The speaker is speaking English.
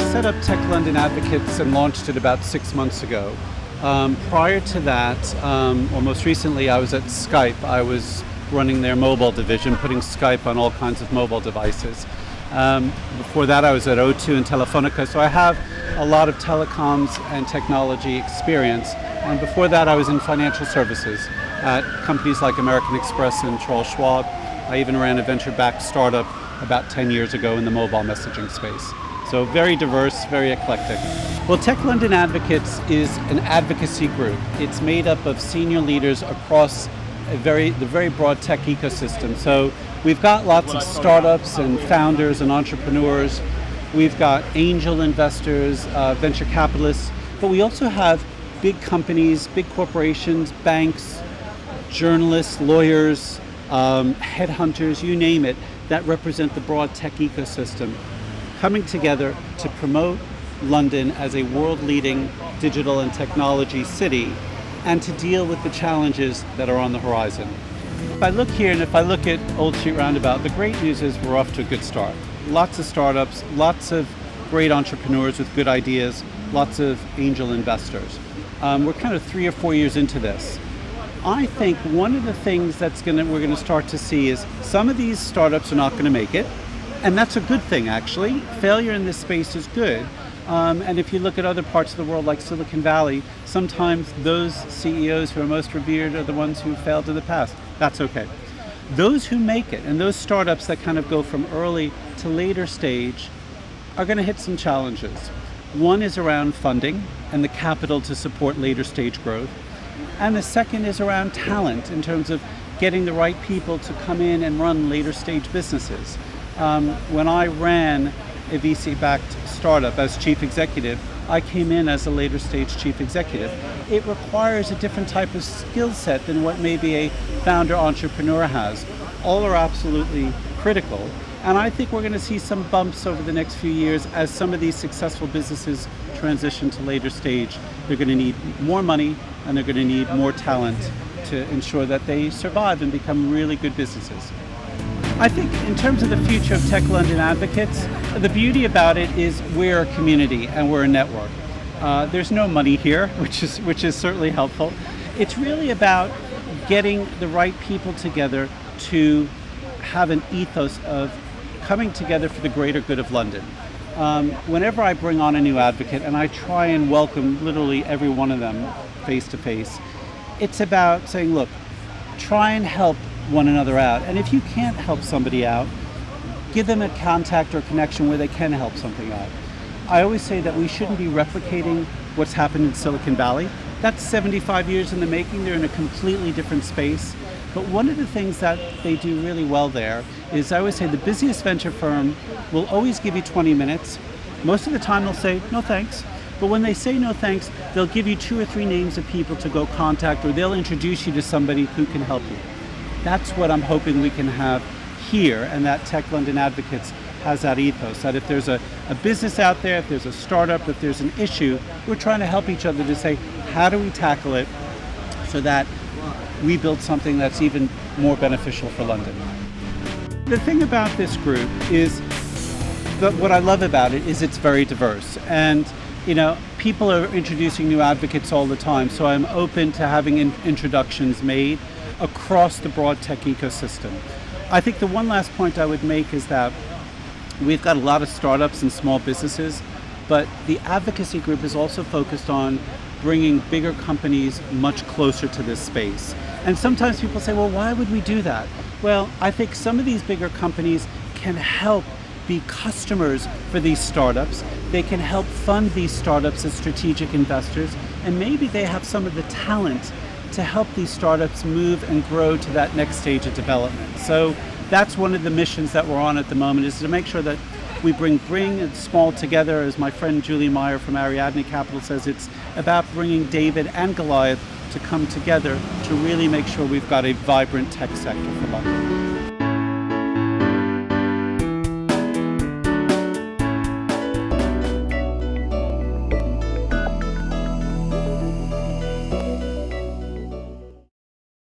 set up Tech London Advocates and launched it about 6 months ago. Prior to that, or most recently, I was at Skype. I was running their mobile division, putting Skype on all kinds of mobile devices. Before that, I was at O2 and Telefonica, so I have a lot of telecoms and technology experience. And before that, I was in financial services at companies like American Express and Charles Schwab. I even ran a venture-backed startup about 10 years ago in the mobile messaging space. So very diverse, very eclectic. Well, Tech London Advocates is an advocacy group. It's made up of senior leaders across the very broad tech ecosystem. So we've got lots of startups and founders and entrepreneurs. We've got angel investors, venture capitalists, but we also have big companies, big corporations, banks, journalists, lawyers, headhunters, you name it, that represent the broad tech ecosystem, coming together to promote London as a world-leading digital and technology city and to deal with the challenges that are on the horizon. If I look here and if I look at Old Street Roundabout, the great news is we're off to a good start. Lots of startups, lots of great entrepreneurs with good ideas, lots of angel investors. We're kind of 3 or 4 years into this. I think one of the things we're going to start to see is some of these startups are not going to make it, and that's a good thing actually. Failure in this space is good. And if you look at other parts of the world like Silicon Valley, sometimes those CEOs who are most revered are the ones who failed in the past. That's okay. Those who make it and those startups that kind of go from early to later stage are going to hit some challenges. One is around funding and the capital to support later stage growth. And the second is around talent in terms of getting the right people to come in and run later stage businesses. When I ran a VC-backed startup as chief executive, I came in as a later stage chief executive. It requires a different type of skill set than what maybe a founder entrepreneur has. All are absolutely critical. And I think we're going to see some bumps over the next few years as some of these successful businesses transition to later stage. They're going to need more money and they're going to need more talent to ensure that they survive and become really good businesses. I think in terms of the future of Tech London Advocates, the beauty about it is we're a community and we're a network. There's no money here, which is certainly helpful. It's really about getting the right people together to have an ethos of coming together for the greater good of London. Whenever I bring on a new advocate, and I try and welcome literally every one of them face to face, it's about saying, look, try and help one another out. And if you can't help somebody out, give them a contact or connection where they can help something out. I always say that we shouldn't be replicating what's happened in Silicon Valley. That's 75 years in the making. They're in a completely different space. But one of the things that they do really well there is, I always say, the busiest venture firm will always give you 20 minutes. Most of the time they'll say, no thanks. But when they say no thanks, they'll give you 2 or 3 names of people to go contact, or they'll introduce you to somebody who can help you. That's what I'm hoping we can have here, and that Tech London Advocates has that ethos, that if there's a business out there, if there's a startup, if there's an issue, we're trying to help each other to say, how do we tackle it so that we build something that's even more beneficial for London. The thing about this group is that what I love about it is it's very diverse. And people are introducing new advocates all the time, so I'm open to having introductions made across the broad tech ecosystem. I think the one last point I would make is that we've got a lot of startups and small businesses, but the advocacy group is also focused on bringing bigger companies much closer to this space. And sometimes people say, well, why would we do that? Well, I think some of these bigger companies can help be customers for these startups. They can help fund these startups as strategic investors, and maybe they have some of the talent to help these startups move and grow to that next stage of development. So that's one of the missions that we're on at the moment, is to make sure that we bring small together. As my friend Julie Meyer from Ariadne Capital says, it's about bringing David and Goliath to come together to really make sure we've got a vibrant tech sector for London.